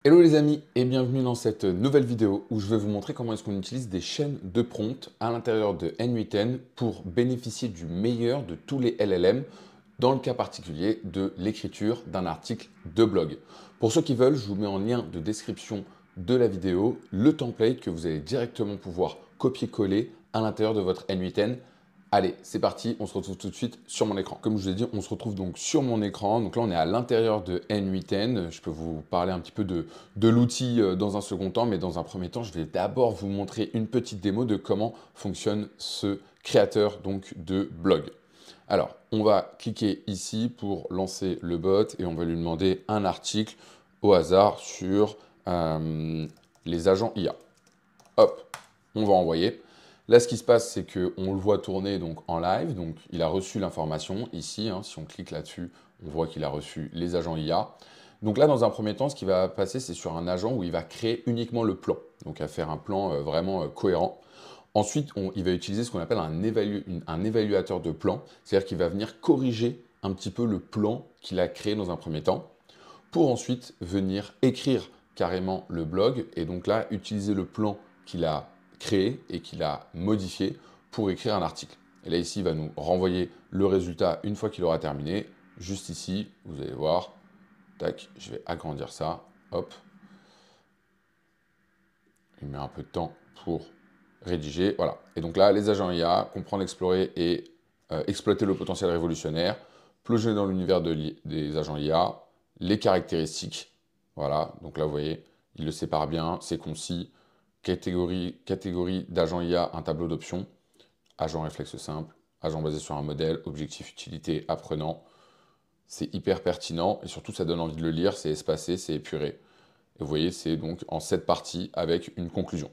Hello les amis et bienvenue dans cette nouvelle vidéo où je vais vous montrer comment est-ce qu'on utilise des chaînes de prompt à l'intérieur de N8N pour bénéficier du meilleur de tous les LLM dans le cas particulier de l'écriture d'un article de blog. Pour ceux qui veulent, je vous mets en lien de description de la vidéo le template que vous allez directement pouvoir copier-coller à l'intérieur de votre N8N. Allez, c'est parti, on se retrouve tout de suite sur mon écran. Comme je vous ai dit, on se retrouve donc sur mon écran. Donc là, on est à l'intérieur de N8N. Je peux vous parler un petit peu de l'outil dans un second temps, mais dans un premier temps, je vais d'abord vous montrer une petite démo de comment fonctionne ce créateur donc, de blog. Alors, on va cliquer ici pour lancer le bot et on va lui demander un article au hasard sur les agents IA. Hop, on va envoyer. Là, ce qui se passe, c'est qu'on le voit tourner donc, en live. Donc, il a reçu l'information ici. Si on clique là-dessus, on voit qu'il a reçu les agents IA. Donc là, dans un premier temps, ce qui va passer, c'est sur un agent où il va créer uniquement le plan. Donc, à faire un plan vraiment cohérent. Ensuite, il va utiliser ce qu'on appelle un évaluateur de plan. C'est-à-dire qu'il va venir corriger un petit peu le plan qu'il a créé dans un premier temps pour ensuite venir écrire carrément le blog. Et donc là, utiliser le plan qu'il a créé et qu'il a modifié pour écrire un article. Et là, ici, il va nous renvoyer le résultat une fois qu'il aura terminé. Juste ici, vous allez voir. Tac, je vais agrandir ça. Hop. Il met un peu de temps pour rédiger. Voilà. Et donc là, les agents IA, comprendre, explorer et exploiter le potentiel révolutionnaire, plonger dans l'univers des agents IA, les caractéristiques. Voilà. Donc là, vous voyez, il le sépare bien, c'est concis. Catégorie d'agents IA, un tableau d'options. Agent réflexe simple, agent basé sur un modèle, objectif, utilité, apprenant. C'est hyper pertinent et surtout, ça donne envie de le lire. C'est espacé, c'est épuré. Et vous voyez, c'est donc en 7 parties avec une conclusion.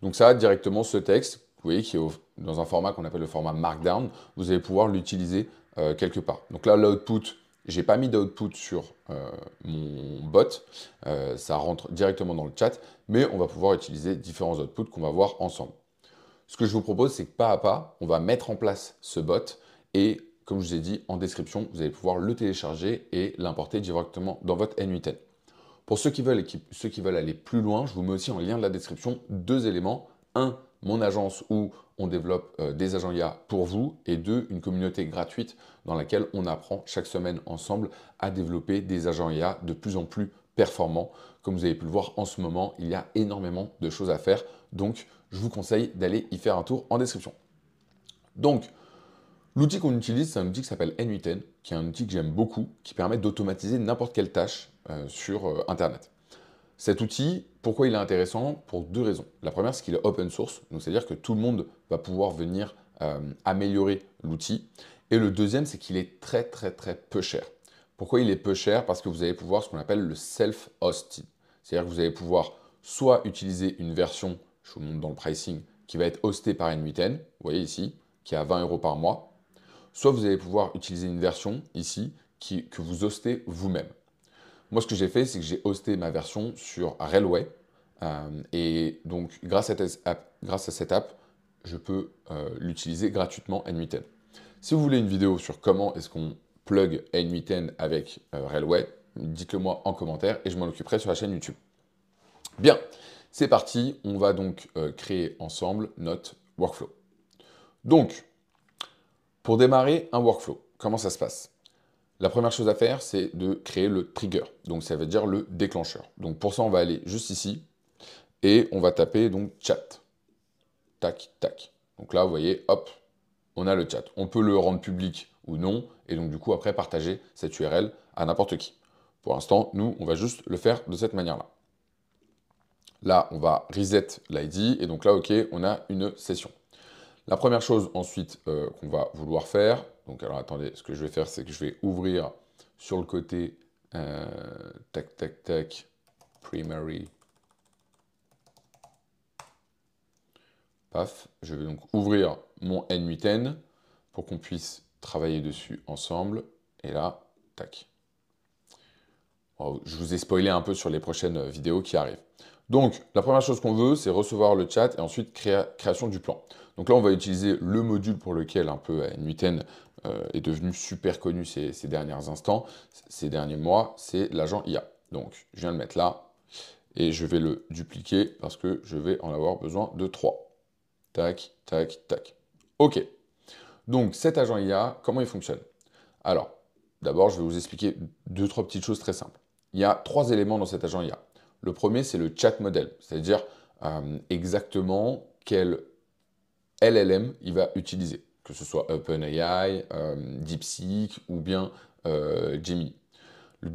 Donc ça, directement, ce texte, vous voyez, qui est dans un format qu'on appelle le format Markdown, vous allez pouvoir l'utiliser quelque part. Donc là, l'output, j'ai pas mis d'output sur mon bot, ça rentre directement dans le chat, mais on va pouvoir utiliser différents outputs qu'on va voir ensemble. Ce que je vous propose, c'est que pas à pas, on va mettre en place ce bot et, comme je vous ai dit, en description, vous allez pouvoir le télécharger et l'importer directement dans votre N8N. Pour ceux qui veulent aller plus loin, je vous mets aussi en lien de la description deux éléments. Un, mon agence où on développe des agents IA pour vous. Et deux, une communauté gratuite dans laquelle on apprend chaque semaine ensemble à développer des agents IA de plus en plus performants. Comme vous avez pu le voir en ce moment, il y a énormément de choses à faire. Donc, je vous conseille d'aller y faire un tour en description. Donc, l'outil qu'on utilise, c'est un outil qui s'appelle N8N, qui est un outil que j'aime beaucoup, qui permet d'automatiser n'importe quelle tâche sur Internet. Cet outil, pourquoi il est intéressant? Pour deux raisons. La première, c'est qu'il est open source, donc c'est-à-dire que tout le monde va pouvoir venir améliorer l'outil. Et le deuxième, c'est qu'il est très très très peu cher. Pourquoi il est peu cher? Parce que vous allez pouvoir ce qu'on appelle le self-hosted. C'est-à-dire que vous allez pouvoir soit utiliser une version, je vous montre dans le pricing, qui va être hostée par N8N, vous voyez ici, qui est à 20 € par mois, soit vous allez pouvoir utiliser une version ici que vous hostez vous-même. Moi, ce que j'ai fait, c'est que j'ai hosté ma version sur Railway. Et donc, grâce à cette app, je peux l'utiliser gratuitement N8N. Si vous voulez une vidéo sur comment est-ce qu'on plug N8N avec Railway, dites-le moi en commentaire et je m'en occuperai sur la chaîne YouTube. Bien, c'est parti. On va donc créer ensemble notre workflow. Donc, pour démarrer un workflow, comment ça se passe? La première chose à faire, c'est de créer le trigger. Donc, ça veut dire le déclencheur. Donc, pour ça, on va aller juste ici et on va taper donc chat. Tac, tac. Donc là, vous voyez, hop, on a le chat. On peut le rendre public ou non et donc, du coup, après, partager cette URL à n'importe qui. Pour l'instant, nous, on va juste le faire de cette manière-là. Là, on va reset l'ID et donc là, OK, on a une session. La première chose ensuite qu'on va vouloir faire, donc alors attendez, ce que je vais faire, c'est que je vais ouvrir sur le côté, tac, tac, tac, primary, paf, je vais donc ouvrir mon N8N pour qu'on puisse travailler dessus ensemble, et là, tac. Je vous ai spoilé un peu sur les prochaines vidéos qui arrivent. Donc, la première chose qu'on veut, c'est recevoir le chat et ensuite création du plan. Donc là, on va utiliser le module pour lequel un peu N8N est devenu super connu ces derniers instants, ces derniers mois, c'est l'agent IA. Donc, je viens de le mettre là. Et je vais le dupliquer parce que je vais en avoir besoin de 3. Tac, tac, tac. OK. Donc, cet agent IA, comment il fonctionne? Alors, d'abord, je vais vous expliquer deux, trois petites choses très simples. Il y a 3 éléments dans cet agent IA. Le premier, c'est le chat model, c'est-à-dire exactement quel LLM il va utiliser, que ce soit OpenAI, DeepSeek ou bien Gemini.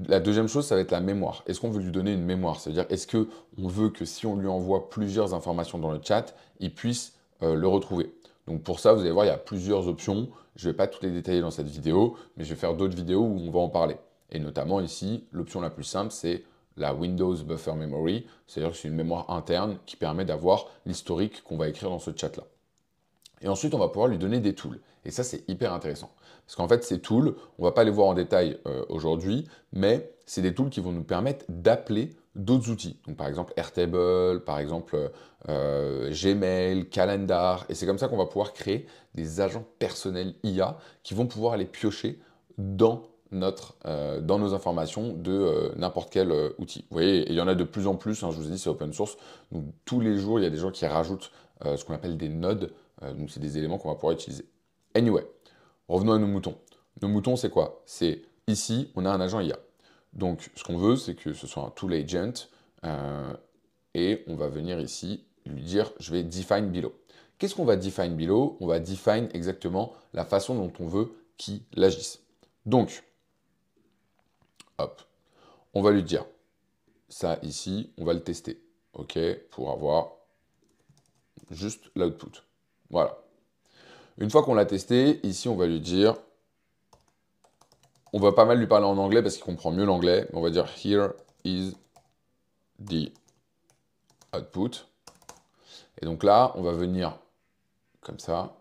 La deuxième chose, ça va être la mémoire. Est-ce qu'on veut lui donner une mémoire? C'est-à-dire, est-ce qu'on veut que si on lui envoie plusieurs informations dans le chat, il puisse le retrouver? Donc pour ça, vous allez voir, il y a plusieurs options. Je ne vais pas toutes les détailler dans cette vidéo, mais je vais faire d'autres vidéos où on va en parler. Et notamment ici, l'option la plus simple, c'est la Windows Buffer Memory. C'est-à-dire que c'est une mémoire interne qui permet d'avoir l'historique qu'on va écrire dans ce chat-là. Et ensuite, on va pouvoir lui donner des tools. Et ça, c'est hyper intéressant. Parce qu'en fait, ces tools, on ne va pas les voir en détail aujourd'hui, mais c'est des tools qui vont nous permettre d'appeler d'autres outils. Donc, par exemple, Airtable, par exemple, Gmail, Calendar. Et c'est comme ça qu'on va pouvoir créer des agents personnels IA qui vont pouvoir aller piocher dans dans nos informations de n'importe quel outil. Vous voyez, et il y en a de plus en plus, hein, je vous ai dit, c'est open source. Donc, tous les jours, il y a des gens qui rajoutent ce qu'on appelle des nodes. Donc, c'est des éléments qu'on va pouvoir utiliser. Anyway, revenons à nos moutons. Nos moutons, c'est quoi? C'est ici, on a un agent IA. Donc, ce qu'on veut, c'est que ce soit un tool agent. Et on va venir ici lui dire, je vais define below. Qu'est-ce qu'on va define below? On va define exactement la façon dont on veut qu'il agisse. Donc, hop, on va lui dire, ça ici, on va le tester. OK, pour avoir juste l'output. Voilà. Une fois qu'on l'a testé, ici, on va lui dire, on va pas mal lui parler en anglais parce qu'il comprend mieux l'anglais. On va dire, here is the output. Et donc là, on va venir comme ça.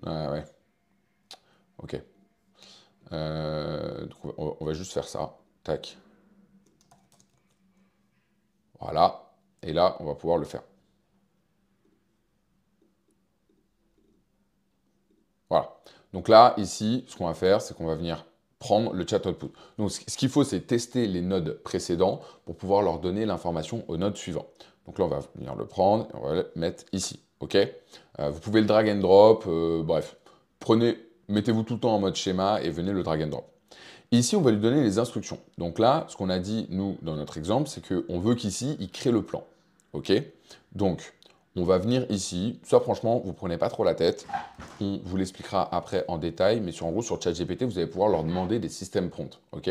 Ah ouais, ok. Donc on va juste faire ça. Tac. Voilà. Et là, on va pouvoir le faire. Voilà. Donc là, ici, ce qu'on va faire, c'est qu'on va venir prendre le chat output. Donc ce qu'il faut, c'est tester les nodes précédents pour pouvoir leur donner l'information aux nodes suivants. Donc là, on va venir le prendre et on va le mettre ici. OK. Vous pouvez le drag and drop. Bref, mettez-vous tout le temps en mode schéma et venez le drag and drop. Ici, on va lui donner les instructions. Donc là, ce qu'on a dit, nous, dans notre exemple, c'est qu'on veut qu'ici, il crée le plan. OK. Donc, on va venir ici. Ça, franchement, vous ne prenez pas trop la tête. On vous l'expliquera après en détail. Mais en gros, sur ChatGPT, vous allez pouvoir leur demander des systèmes prompts. OK.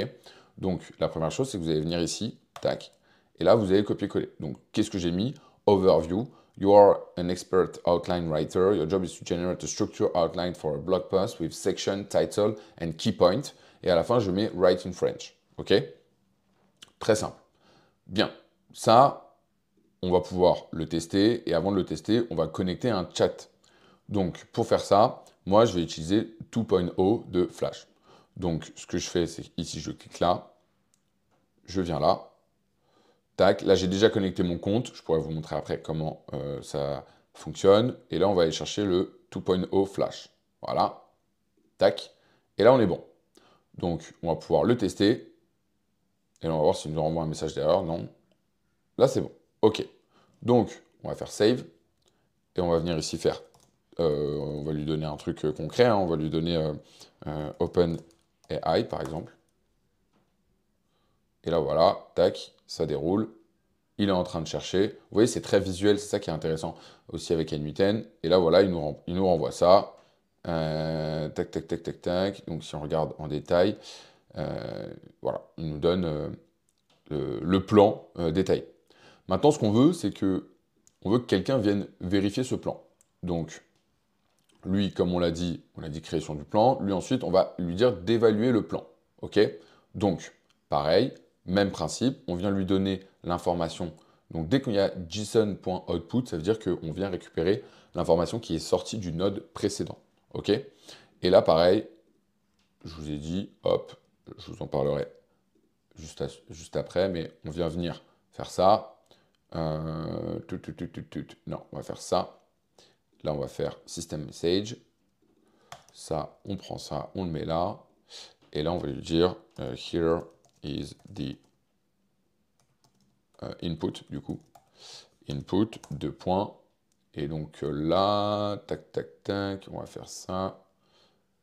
Donc, la première chose, c'est que vous allez venir ici. Tac. Et là, vous allez copier-coller. Donc, qu'est-ce que j'ai mis? Overview. You are an expert outline writer. Your job is to generate a structure outline for a blog post with section, title and key point. Et à la fin, je mets write in French. OK? Très simple. Bien. Ça, on va pouvoir le tester. Et avant de le tester, on va connecter un chat. Donc, pour faire ça, moi, je vais utiliser 2.0 de Flash. Donc, ce que je fais, c'est ici, je clique là. Je viens là. Tac. Là, j'ai déjà connecté mon compte. Je pourrais vous montrer après comment ça fonctionne. Et là, on va aller chercher le 2.0 Flash. Voilà. Tac. Et là, on est bon. Donc, on va pouvoir le tester. Et là, on va voir s'il nous renvoie un message d'erreur. Non. Là, c'est bon. OK. Donc, on va faire Save. Et on va venir ici faire. On va lui donner un truc concret. Hein. On va lui donner OpenAI, par exemple. Et là, voilà. Tac. Ça déroule. Il est en train de chercher. Vous voyez, c'est très visuel. C'est ça qui est intéressant aussi avec N8N. Et là, voilà, il nous renvoie ça. Tac, tac, tac, tac, tac. Donc, si on regarde en détail, voilà, il nous donne le plan détaillé. Maintenant, ce qu'on veut, c'est que on veut que quelqu'un vienne vérifier ce plan. Donc, lui, comme on l'a dit création du plan. Lui, ensuite, on va lui dire d'évaluer le plan. OK? Donc, pareil, même principe, on vient lui donner l'information. Donc, dès qu'il y a json.output, ça veut dire qu'on vient récupérer l'information qui est sortie du node précédent. OK? Et là, pareil, je vous ai dit, hop, je vous en parlerai juste après, mais on vient venir faire ça. Non, on va faire ça. Là, on va faire System Message. Ça, on prend ça, on le met là. Et là, on va lui dire Here is the input, du coup. Input, 2 points. Et donc là, tac, tac, tac, on va faire ça.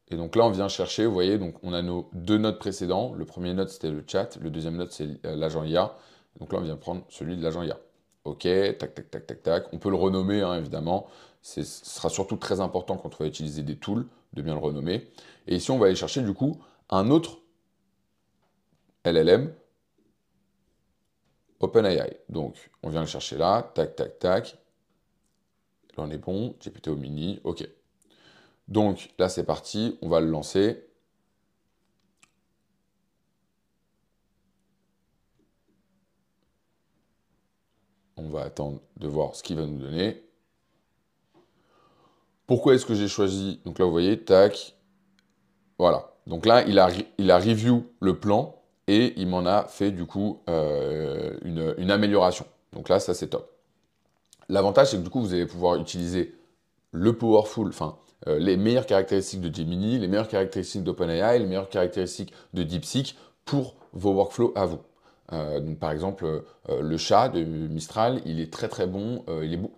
Et donc là, on vient chercher, vous voyez, donc on a nos 2 nodes précédents. Le premier node, c'était le chat. Le deuxième node, c'est l'agent IA. Donc là, on vient prendre celui de l'agent IA. OK, tac, tac, tac, tac, tac. On peut le renommer, hein, évidemment. Ce sera surtout très important quand on va utiliser des tools, de bien le renommer. Et ici, on va aller chercher, du coup, un autre LLM, OpenAI. Donc, on vient le chercher là, tac, tac, tac. Là, on est bon, GPT au mini, OK. Donc, là, c'est parti, on va le lancer. On va attendre de voir ce qu'il va nous donner. Pourquoi est-ce que j'ai choisi? Donc là, vous voyez, tac, voilà. Donc là, il a review le plan et il m'en a fait du coup une amélioration. Donc là, ça c'est top. L'avantage, c'est que du coup, vous allez pouvoir utiliser le powerful, enfin, les meilleures caractéristiques de Gemini, les meilleures caractéristiques d'OpenAI, les meilleures caractéristiques de DeepSeek pour vos workflows à vous. Donc, par exemple, le chat de Mistral, il est très très bon,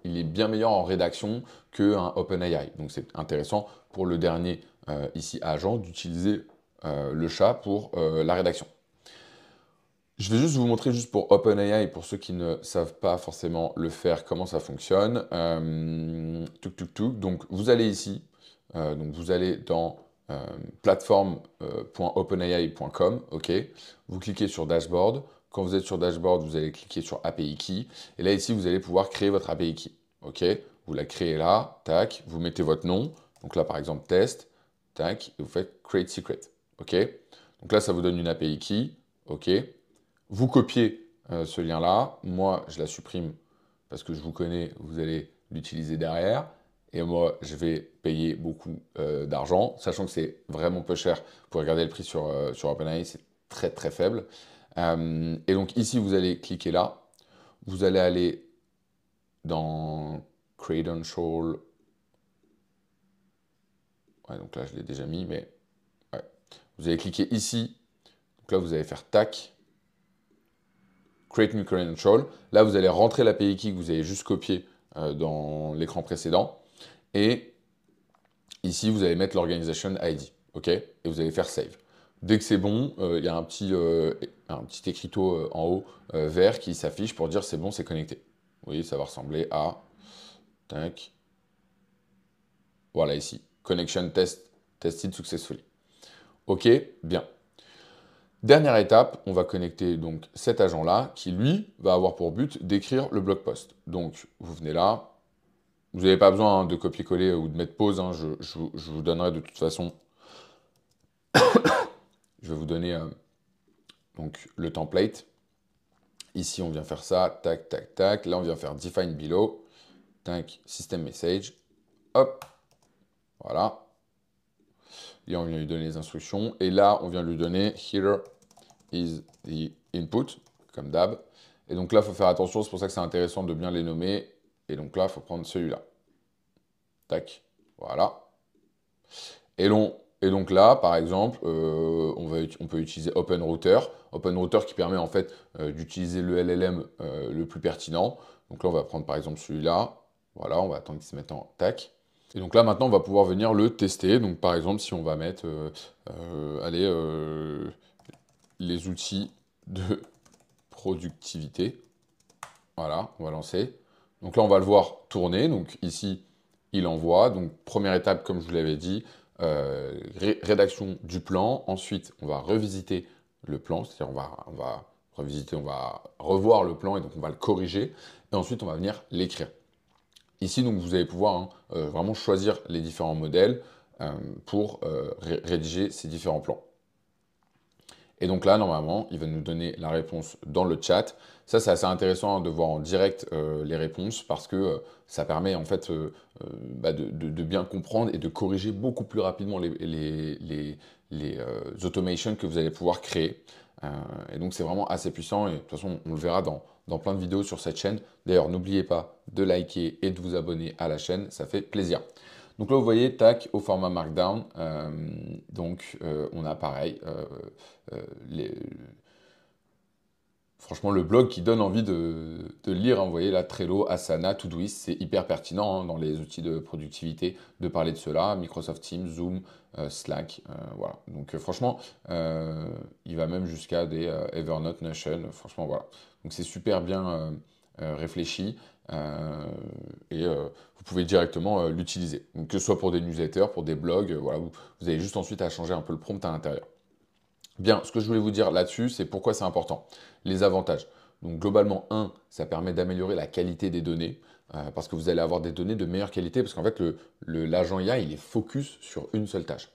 il est bien meilleur en rédaction qu'un OpenAI. Donc c'est intéressant pour le dernier ici agent d'utiliser le chat pour la rédaction. Je vais juste vous montrer juste pour OpenAI, pour ceux qui ne savent pas forcément le faire, comment ça fonctionne. Tuk tuk tuk. Donc vous allez ici, donc vous allez dans plateforme.openai.com, ok. Vous cliquez sur Dashboard. Quand vous êtes sur Dashboard, vous allez cliquer sur API Key. Et là ici, vous allez pouvoir créer votre API Key, ok. Vous la créez là, tac. Vous mettez votre nom. Donc là par exemple test, tac. Et vous faites Create Secret, ok. Donc là ça vous donne une API Key, ok. Vous copiez ce lien-là. Moi, je la supprime parce que je vous connais, vous allez l'utiliser derrière. Et moi, je vais payer beaucoup d'argent, sachant que c'est vraiment peu cher. Pour regarder le prix sur OpenAI, c'est très très faible. Et donc ici, vous allez cliquer là. Vous allez aller dans Credential. Ouais, donc là, je l'ai déjà mis, mais ouais. Vous allez cliquer ici. Donc là, vous allez faire tac. Create New Credential. Là, vous allez rentrer l'API key que vous avez juste copié dans l'écran précédent. Et ici, vous allez mettre l'Organization ID. OK. Et vous allez faire Save. Dès que c'est bon, il y a un petit écriteau en haut vert qui s'affiche pour dire c'est bon, c'est connecté. Vous voyez, ça va ressembler à... Tac. Voilà ici. Connection tested successfully. OK, bien. Dernière étape, on va connecter donc cet agent-là qui, lui, va avoir pour but d'écrire le blog post. Donc, vous venez là. Vous n'avez pas besoin de copier-coller ou de mettre pause. Hein, je vous donnerai de toute façon. Je vais vous donner donc, le template. Ici, on vient faire ça. Tac, tac, tac. Là, on vient faire define below. Tac, system message. Hop. Voilà. Et on vient lui donner les instructions. Et là, on vient lui donner here is the input, comme d'hab. Et donc là, il faut faire attention, c'est pour ça que c'est intéressant de bien les nommer. Et donc là, il faut prendre celui-là. Tac, voilà. Et donc là, par exemple, on peut utiliser OpenRouter. OpenRouter qui permet en fait d'utiliser le LLM le plus pertinent. Donc là, on va prendre par exemple celui-là. Voilà, on va attendre qu'il se mette en tac. Et donc là, maintenant, on va pouvoir venir le tester. Donc par exemple, si on va mettre, allez, les outils de productivité. Voilà, on va lancer. Donc là, on va le voir tourner. Donc ici, il envoie. Donc première étape, comme je vous l'avais dit, rédaction du plan. Ensuite, on va revisiter le plan. C'est-à-dire on va revisiter, on va revoir le plan et donc on va le corriger. Et ensuite, on va venir l'écrire. Ici, donc, vous allez pouvoir vraiment choisir les différents modèles pour rédiger ces différents plans. Et donc là, normalement, il va nous donner la réponse dans le chat. Ça, c'est assez intéressant de voir en direct les réponses parce que ça permet en fait de bien comprendre et de corriger beaucoup plus rapidement les automations que vous allez pouvoir créer. Et donc, c'est vraiment assez puissant et de toute façon, on le verra dans plein de vidéos sur cette chaîne. D'ailleurs, n'oubliez pas de liker et de vous abonner à la chaîne, ça fait plaisir. Donc là, vous voyez, tac, au format Markdown. On a pareil, franchement, le blog qui donne envie de lire, hein. Vous voyez là, Trello, Asana, Todoist, c'est hyper pertinent, hein, dans les outils de productivité de parler de cela. Microsoft Teams, Zoom, Slack, voilà. Donc franchement, il va même jusqu'à des Evernote, Notion, franchement, voilà. Donc c'est super bien réfléchi vous pouvez directement l'utiliser. Donc, que ce soit pour des newsletters, pour des blogs, voilà, vous avez juste ensuite à changer un peu le prompt à l'intérieur. Bien, ce que je voulais vous dire là-dessus, c'est pourquoi c'est important. Les avantages. Donc globalement, ça permet d'améliorer la qualité des données, parce que vous allez avoir des données de meilleure qualité, parce qu'en fait, l'agent IA, il est focus sur une seule tâche.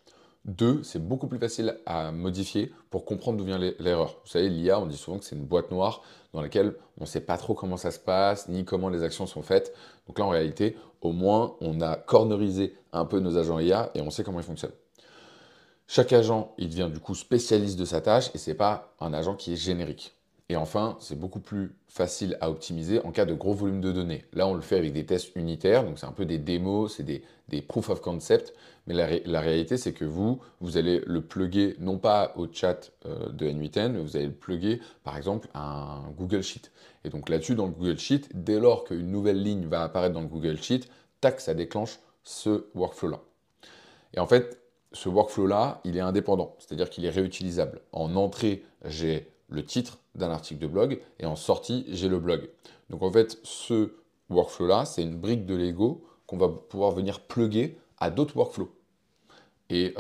2, c'est beaucoup plus facile à modifier pour comprendre d'où vient l'erreur. Vous savez, l'IA, on dit souvent que c'est une boîte noire dans laquelle on ne sait pas trop comment ça se passe, ni comment les actions sont faites. Donc là, en réalité, au moins, on a cornerisé un peu nos agents IA et on sait comment ils fonctionnent. Chaque agent, il devient du coup spécialiste de sa tâche et ce n'est pas un agent qui est générique. Et enfin, c'est beaucoup plus facile à optimiser en cas de gros volume de données. Là, on le fait avec des tests unitaires, donc c'est un peu des démos, c'est des proof of concept. Mais la réalité, c'est que vous allez le plugger non pas au chat de N8N, mais vous allez le plugger par exemple à un Google Sheet. Et donc là-dessus, dans le Google Sheet, dès lors qu'une nouvelle ligne va apparaître dans le Google Sheet, tac, ça déclenche ce workflow-là. Et en fait, ce workflow-là, il est indépendant, c'est-à-dire qu'il est réutilisable. En entrée, j'ai le titre d'un article de blog et en sortie, j'ai le blog. Donc en fait, ce workflow-là, c'est une brique de Lego qu'on va pouvoir venir plugger à d'autres workflows. Et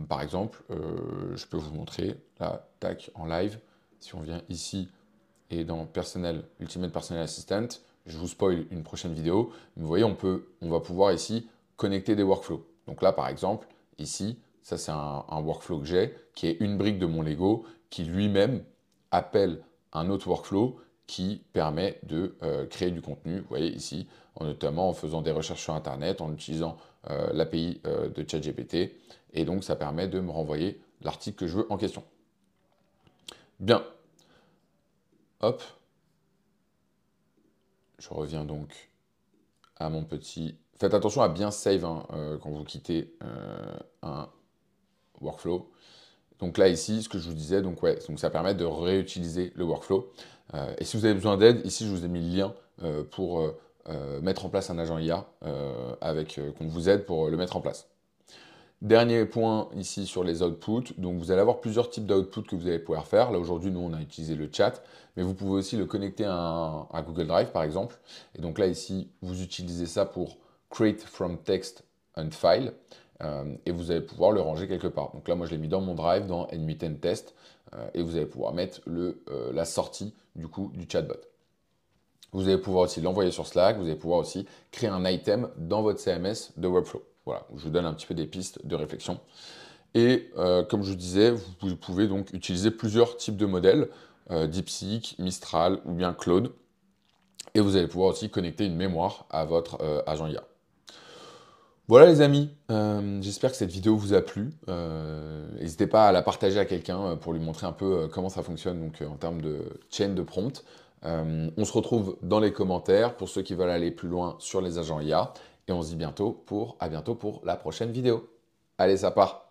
par exemple, je peux vous montrer, là, tac, en live, si on vient ici et dans Ultimate Personal Assistant, je vous spoil une prochaine vidéo, mais vous voyez, on va pouvoir ici connecter des workflows. Donc là, par exemple, ici, ça c'est un workflow que j'ai, qui est une brique de mon Lego, qui lui-même appelle un autre workflow qui permet de créer du contenu. Vous voyez ici, notamment en faisant des recherches sur Internet, en utilisant l'API de ChatGPT, et donc ça permet de me renvoyer l'article que je veux en question. Bien. Hop. Je reviens donc à mon petit... Faites attention à bien save quand vous quittez un workflow. Donc là, ici, ce que je vous disais, donc ça permet de réutiliser le workflow. Et si vous avez besoin d'aide, ici, je vous ai mis le lien pour mettre en place un agent IA qu'on vous aide pour le mettre en place. Dernier point ici sur les outputs. Donc vous allez avoir plusieurs types d'outputs que vous allez pouvoir faire. Là aujourd'hui, nous on a utilisé le chat, mais vous pouvez aussi le connecter à Google Drive par exemple. Et donc là ici, vous utilisez ça pour create from text and file. Et vous allez pouvoir le ranger quelque part. Donc là, moi je l'ai mis dans mon drive, dans N8N test, et vous allez pouvoir mettre la sortie du coup du chatbot. Vous allez pouvoir aussi l'envoyer sur Slack, vous allez pouvoir aussi créer un item dans votre CMS de Webflow. Voilà, je vous donne un petit peu des pistes de réflexion. Et comme je vous disais, vous pouvez donc utiliser plusieurs types de modèles, DeepSeek, Mistral ou bien Claude. Et vous allez pouvoir aussi connecter une mémoire à votre agent IA. Voilà les amis, j'espère que cette vidéo vous a plu. N'hésitez pas à la partager à quelqu'un pour lui montrer un peu comment ça fonctionne donc, en termes de chain de prompt. On se retrouve dans les commentaires pour ceux qui veulent aller plus loin sur les agents IA. Et on se dit à bientôt pour la prochaine vidéo. Allez, ça part!